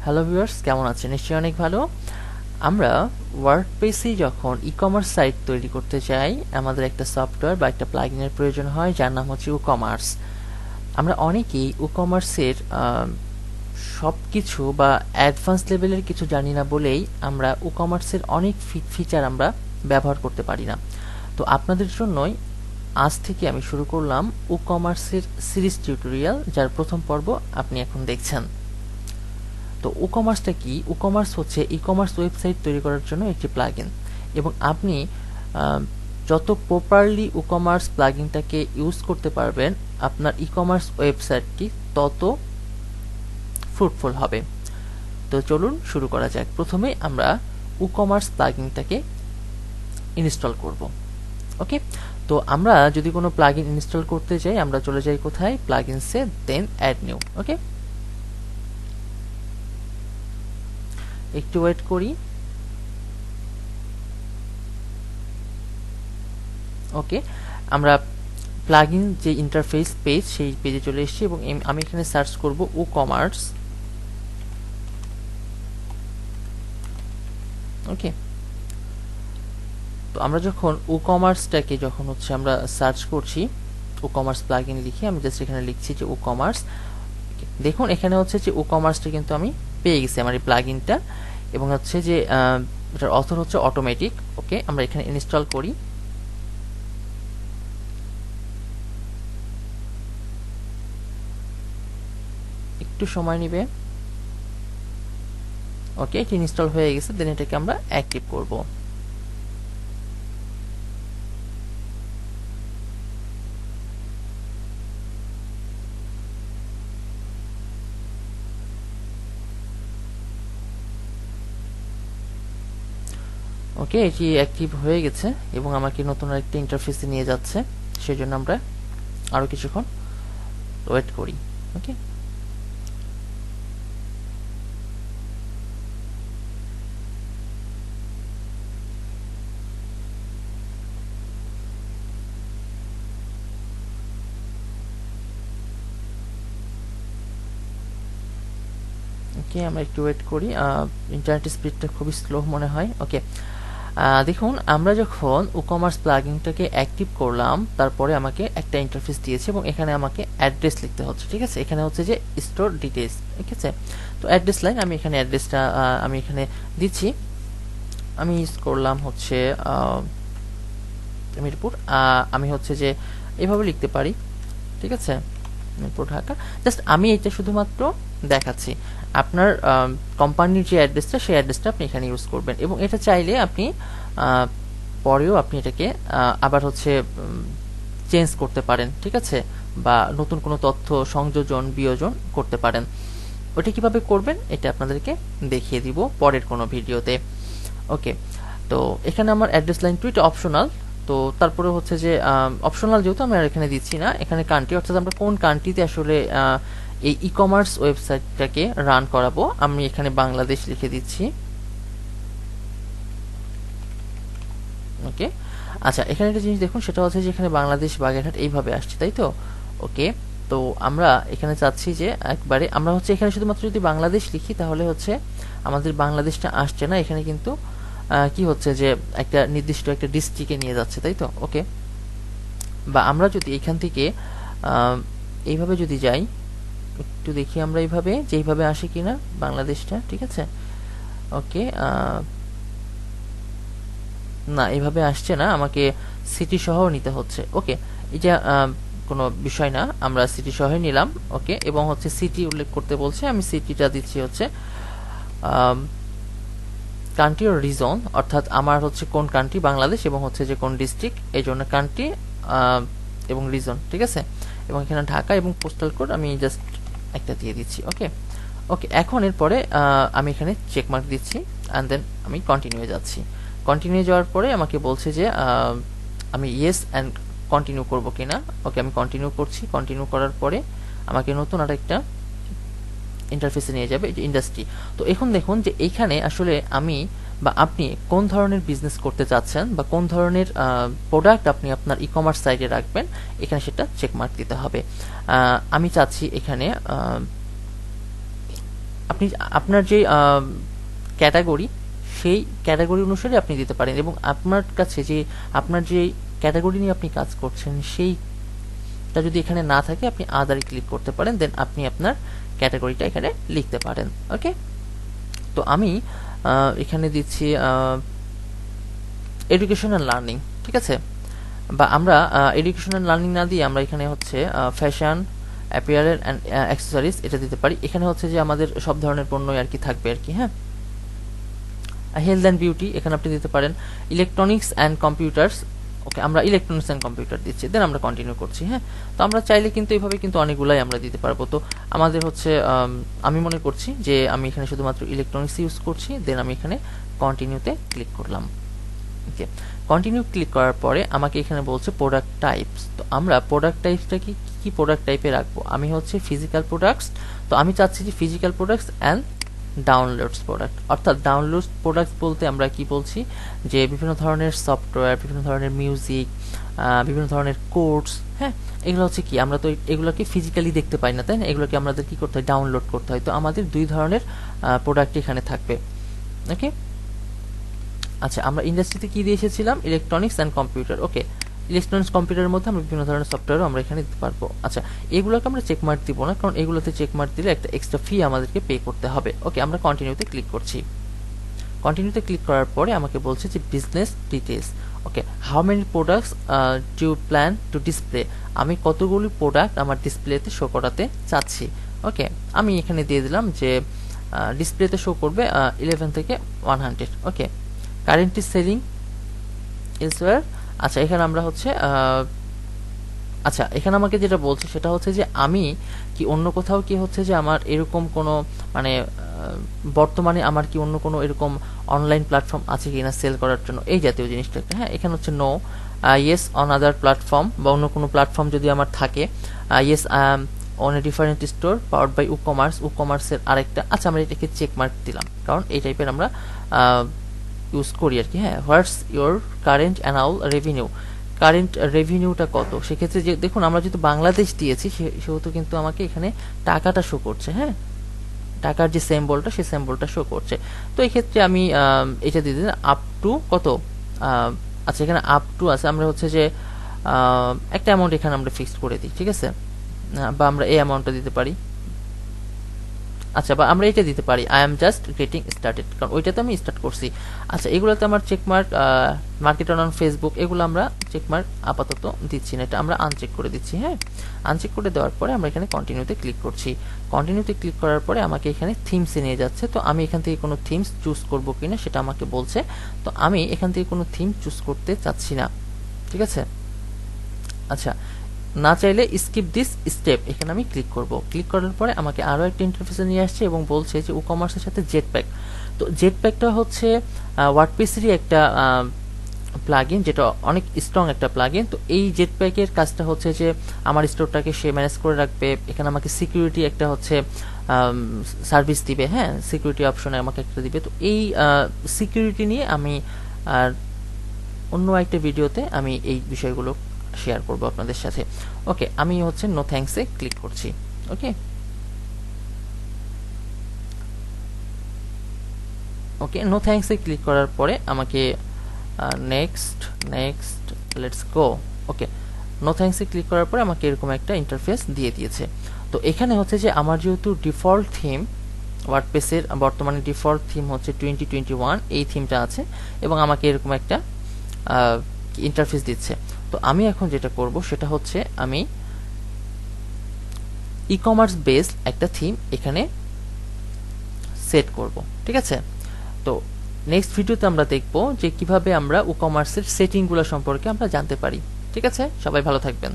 Hello viewers, কেমন আছেন? নিশ্চয়ই অনেক ভালো। আমরা ওয়ার্ডপ্রেসে যখন ই-কমার্স সাইট তৈরি করতে চাই, আমাদের একটা সফটওয়্যার বা একটা প্লাগইনের প্রয়োজন হয় যার নাম হচ্ছে WooCommerce। আমরা অনেকেই WooCommerceের সব কিছু বা অ্যাডভান্স লেভেলের কিছু জানি না বলেই আমরা WooCommerceের অনেক ফিচার আমরা ব্যবহার করতে পারি না। তো আপনাদের জন্যই আজ থেকে আমি শুরু করলাম WooCommerceের সিরিজ টিউটোরিয়াল, যার প্রথম পর্ব আপনি এখন দেখছেন। তো WooCommerceটা কি? WooCommerce হচ্ছে ই-কমার্স ওয়েবসাইট তৈরি করার জন্য একটি প্লাগইন, এবং আপনি যত প্রপারলি WooCommerce প্লাগইনটাকে ইউজ করতে পারবেন, আপনার ই-কমার্স ওয়েবসাইটটি তত ফ্রুটফুল হবে। তো চলুন শুরু করা যাক। প্রথমে আমরা WooCommerce প্লাগইনটাকে ইনস্টল করব। ওকে, তো আমরা যদি কোনো প্লাগইন ইনস্টল করতে চাই, আমরা চলে যাই কোথায়? প্লাগইনসে, দেন অ্যাড নিউ। ওকে, একটু ওয়েট করি। ওকে, আমরা প্লাগইন যে ইন্টারফেস পেজ, সেই পেজে চলে এসেছি এবং আমি এখানে সার্চ করব WooCommerce। ওকে, তো আমরা যখন WooCommerceটাকে যখন হচ্ছে আমরা সার্চ করছি, WooCommerce প্লাগইন লিখে আমি জাস্ট এখানে লিখছি যে WooCommerce। দেখুন এখানে হচ্ছে যে WooCommerceটা কিন্তু আমি পেয়ে গেছি, আমার এই প্লাগইনটা, এবং হচ্ছে যে এটার অথর হচ্ছে অটোমেটিক। ওকে, আমরা এখানে ইনস্টল করি। একটু সময় নেবে। ওকে, এটি ইনস্টল হয়ে গেছে। দেন এটাকে আমরা অ্যাক্টিভ করব। ওকে, এটি অ্যাক্টিভ হয়ে গেছে এবং আমাকে নতুন আরেকটা ইন্টারফেসে নিয়ে যাচ্ছে। সেজন্য আমরা আরো কিছুক্ষণ ওয়েট করি। ওকে, ওকে, আমরা একটু ওয়েট করি। ইন্টারনেট স্পিডটা খুবই স্লো মনে হয়। ওকে, দেখুন আমরা যখন WooCommerce প্লাগইনটাকে অ্যাক্টিভ করলাম, তারপরে আমাকে একটা ইন্টারফেস দিয়েছে এবং এখানে আমাকে অ্যাড্রেস লিখতে হচ্ছে। ঠিক আছে, এখানে হচ্ছে যে স্টোর ডিটেইলস। ঠিক আছে, তো অ্যাড্রেস লাইন, আমি এখানে অ্যাড্রেসটা আমি এখানে দিচ্ছি। আমি ইউজ করলাম হচ্ছে মিরপুর। আমি হচ্ছে যে এভাবে লিখতে পারি। ঠিক আছে, মিরপুর ঢাকা। জাস্ট আমি এটা শুধুমাত্র দেখাচ্ছি। আপনার কোম্পানির যে অ্যাড্রেসটা, সেই অ্যাড্রেসটা আপনি এখানে ইউজ করবেন, এবং এটা চাইলে আপনি পরেও আপনি এটাকে আবার হচ্ছে চেঞ্জ করতে পারেন। ঠিক আছে, বা নতুন কোনো তথ্য সংযোজন বিয়োজন করতে পারেন। ওটা কিভাবে করবেন এটা আপনাদেরকে দেখিয়ে দিব পরের কোনো ভিডিওতে। ওকে, তো এখানে আমার অ্যাড্রেস লাইন টু, এটা অপশনাল। তো তারপরে হচ্ছে যে অপশনাল যেহেতু আমি আর এখানে দিচ্ছি না, এখানে কান্ট্রি, অর্থাৎ আমরা কোন কান্ট্রিতে আসলে এই ই-কমার্স ওয়েবসাইটটাকে রান করাবো, আমি এখানে বাংলাদেশ লিখে দিচ্ছি। ওকে, আচ্ছা, এখানে একটা জিনিস দেখুন, সেটা হচ্ছে যে এখানে বাংলাদেশ বাগেরহাট এইভাবে আসছে, তাই তো? ওকে, তো আমরা এখানে চাচ্ছি যে একবারে আমরা হচ্ছে এখানে শুধুমাত্র যদি বাংলাদেশ লিখি, তাহলে হচ্ছে আমাদের বাংলাদেশটা আসছে না, এখানে কিন্তু কি হচ্ছে যে একটা নির্দিষ্ট একটা ডিস্ট্রিক্টে নিয়ে যাচ্ছে, তাই তো? ওকে, বা আমরা যদি এখান থেকে এইভাবে যদি যাই, একটু দেখি আমরা এইভাবে যেইভাবে আসে কিনা বাংলাদেশটা। ঠিক আছে, ওকে, না এইভাবে আসছে না, আমাকে সিটি সহ নিতে হচ্ছে। ওকে, এটা কোনো বিষয় না, আমরা সিটি সহ নিলাম। ওকে, এবং হচ্ছে সিটি উল্লেখ করতে বলছে, আমি সিটিটা দিচ্ছি হচ্ছে কান্ট্রি ও রিজন, অর্থাৎ আমার হচ্ছে কোন কান্ট্রি, বাংলাদেশ, এবং হচ্ছে যে কোন ডিস্ট্রিক্ট, এই জন্য কান্ট্রি এবং রিজন। ঠিক আছে, এবং এখানে ঢাকা এবং পোস্টাল কোড আমি জাস্ট একটা দিয়ে দিচ্ছি। ওকে, ওকে, এখন এরপরে আমি এখানে চেকমার্ক দিচ্ছি, অ্যান্ড দেন আমি কন্টিনিউ যাচ্ছি। কন্টিনিউ যাওয়ার পরে আমাকে বলছে যে আমি ইয়েস অ্যান্ড কন্টিনিউ করব কিনা। ওকে, আমি কন্টিনিউ করছি। কন্টিনিউ করার পরে আমাকে নতুন আরেকটা ইন্টারফেসে নিয়ে যাবে, যে ইন্ডাস্ট্রি। তো এখন দেখুন যে এইখানে আসলে আমি বা আপনি কোন ধরনের বিজনেস করতে চাচ্ছেন বা কোন ধরনের প্রোডাক্ট আপনি আপনার ই-কমার্স সাইটে রাখবেন, এখানে সেটা চেকমার্ক দিতে হবে। আমি চাচ্ছি এখানে আপনি আপনার যে ক্যাটাগরি, সেই ক্যাটাগরি অনুসারে আপনি দিতে পারেন, এবং আপনার কাছে যে আপনার যে ক্যাটাগরি নিয়ে আপনি কাজ করছেন সেইটা যদি এখানে না থাকে আপনি আদারে ক্লিক করতে পারেন, দেন আপনি আপনার ক্যাটাগরিটা এখানে লিখতে পারেন। ওকে, তো আমি এখানে দিচ্ছি এডুকেশন অ্যান্ড লার্নিং, ঠিক আছে, বা আমরা এডুকেশন অ্যান্ড লার্নিং না দিয়ে আমরা এখানে হচ্ছে ফ্যাশন, অ্যাপিয়ারেল অ্যান্ড অ্যাক্সেসরিজ এটা দিতে পারি। এখানে হচ্ছে যে আমাদের সব ধরনের পণ্যই আর কি থাকবে আর কি। হ্যাঁ, হেলথ অ্যান্ড বিউটি এখানে আপনি দিতে পারেন, ইলেকট্রনিক্স অ্যান্ড কম্পিউটার্স। ওকে, আমরা ইলেকট্রনিক্স অ্যান্ড কম্পিউটার দিচ্ছি, দেন আমরা কন্টিনিউ করছি। হ্যাঁ, তো আমরা চাইলে কিন্তু এইভাবে কিন্তু অনেকগুলাই আমরা দিতে পারবো। তো আমাদের হচ্ছে আমি মনে করছি যে আমি এখানে শুধুমাত্র ইলেকট্রনিক্স ইউজ করছি, দেন আমি এখানে কন্টিনিউতে ক্লিক করলাম। ওকে, কন্টিনিউ ক্লিক করার পরে আমাকে এখানে বলছে প্রোডাক্ট টাইপস। তো আমরা প্রোডাক্ট টাইপসটা কি প্রোডাক্ট টাইপে রাখবো? আমি হচ্ছে ফিজিক্যাল প্রোডাক্টস, তো আমি চাচ্ছি যে physical products and downloads product. অর্থাৎ ডাউনলোডস প্রোডাক্টস বলতে আমরা কি বলছি, যে বিভিন্ন ধরনের সফটওয়্যার, বিভিন্ন ধরনের মিউজিক, বিভিন্ন ধরনের কোর্স, হ্যাঁ, এগুলো হচ্ছে কি, আমরা তো এগুলোকে ফিজিক্যালি দেখতে পাই না, তাই না? এগুলোকে আমাদের কি করতে হয়, ডাউনলোড করতে হয়। তো আমাদের দুই ধরনের প্রোডাক্ট এখানে থাকবে। ওকে, আচ্ছা, আমরা ইন্ডাস্ট্রিতে কি দিয়ে এসেছিলাম, electronics and computer. Okay, electronics কম্পিউটারের মধ্যে আমরা বিভিন্ন ধরনের সফটওয়্যারও আমরা এখানে দিতে পারবো। আচ্ছা, এগুলোকে আমরা চেকমার্ক দিব না, কারণ এগুলোতে চেকমার্ক দিলে একটা এক্সট্রা ফি আমাদেরকে পে করতে হবে। ওকে, আমরা কন্টিনিউতে ক্লিক করছি। কন্টিনিউতে ক্লিক করার পরে আমাকে বলছে যে business details. Okay, how many products do plan to display, আমি কতগুলি প্রোডাক্ট আমার ডিসপ্লেতে শো করাতে চাচ্ছি। ওকে, আমি এখানে দিয়ে দিলাম যে ডিসপ্লেতে শো করবে 11 থেকে 100। ওকে, কারেন্টলি সেলিং এলসওয়্যার। আচ্ছা, এখানে আমরা হচ্ছে আচ্ছা, এখানে আমাকে যেটা বলছে সেটা হচ্ছে যে আমি কি অন্য কোথাও কি হচ্ছে যে আমার এরকম কোনো মানে বর্তমানে আমার কি অন্য কোনো এরকম অনলাইন প্ল্যাটফর্ম আছে কিনা সেল করার জন্য, এই জাতীয় জিনিসটা একটা। হ্যাঁ, এখানে হচ্ছে no, yes on other platform, বা অন্য কোনো প্ল্যাটফর্ম যদি আমার থাকে, yes on a different store powered by WooCommerce, WooCommerceর আরেকটা। আচ্ছা, আমরা এটাকে চেক মার্ক দিলাম, কারণ এই টাইপের আমরা ইউজ করি আর কি। হ্যাঁ, what's your current annual revenue, current রেভিনিউটা কত? সেক্ষেত্রে যে দেখুন আমরা যেহেতু বাংলাদেশ দিয়েছি সেহেতু কিন্তু আমাকে এখানে টাকাটা শো করছে। হ্যাঁ, টাকার যে সিম্বলটা, সেই সিম্বলটা শো করছে। তো এই ক্ষেত্রে আমি এটা দিয়ে দিই আপ টু কত। আচ্ছা, এখানে আপ টু আছে, আমরা হচ্ছে যে একটা অ্যামাউন্ট এখানে আমরা ফিক্সড করে দিই, ঠিক আছে, বা আমরা এই অ্যামাউন্টটা দিতে পারি। আচ্ছা, বা আমরা এটা দিতে পারি, I am just getting started, কারণ ওইটা তো আমি স্টার্ট করছি। আচ্ছা, এগুলোতে আমার চেকমার্ক, মার্কেট অন ফেসবুক, এগুলো আমরা চেকমার্ক আপাতত দিচ্ছি না, এটা আমরা আনচেক করে দিচ্ছি। হ্যাঁ, আনচেক করে দেওয়ার পরে আমরা এখানে কন্টিনিউতে ক্লিক করছি। কন্টিনিউতে ক্লিক করার পরে আমাকে এখানে থিমসে নিয়ে যাচ্ছে। তো আমি এখান থেকে কোনো থিমস চুজ করবো কিনা সেটা আমাকে বলছে। তো আমি এখান থেকে কোনো থিম চুজ করতে চাচ্ছি না, ঠিক আছে। আচ্ছা, না চাইলে স্কিপ দিস স্টেপ, এখানে আমি ক্লিক করব। ক্লিক করার পরে আমাকে আরও একটা ইন্টারফেসে নিয়ে আসছে এবং বলছে যে WooCommerceর সাথে জেটপ্যাক। তো জেটপ্যাকটা হচ্ছে ওয়ার্ডপ্রেসেরই একটা প্লাগইন, যেটা অনেক স্ট্রং একটা প্লাগইন। তো এই জেটপ্যাকের কাজটা হচ্ছে যে আমার স্টোরটাকে সে ম্যানেজ করে রাখবে। এখানে আমাকে সিকিউরিটি একটা হচ্ছে সার্ভিস দিবে। হ্যাঁ, সিকিউরিটি অপশনে আমাকে একটা দিবে। তো এই সিকিউরিটি নিয়ে আমি অন্য একটা ভিডিওতে আমি এই বিষয়গুলো শেয়ার করব আপনাদের সাথে। ওকে, আমি হচ্ছে নো থ্যাঙ্কসে ক্লিক করছি। ওকে, ওকে, নো থ্যাঙ্কসে ক্লিক করার পরে আমাকে next next let's go. Okay, no থ্যাঙ্কসে ক্লিক করার পরে আমাকে এরকম একটা ইন্টারফেস দিয়ে দিয়েছে। তো এখানে হচ্ছে যে আমার যেহেতু ডিফল্ট থিম, ওয়ার্ডপ্রেসের বর্তমানে ডিফল্ট থিম হচ্ছে 2021, এই থিমটা আছে এবং আমাকে এরকম একটা ইন্টারফেস দিচ্ছে। তো আমি এখন যেটা করব সেটা হচ্ছে আমি ই-কমার্স বেসড একটা থিম এখানে সেট করব, ঠিক আছে। তো নেক্সট ভিডিওতে আমরা দেখব যে কিভাবে আমরা WooCommerceর সেটিংগুলো সম্পর্কে আমরা জানতে পারি। ঠিক আছে, সবাই ভালো থাকবেন।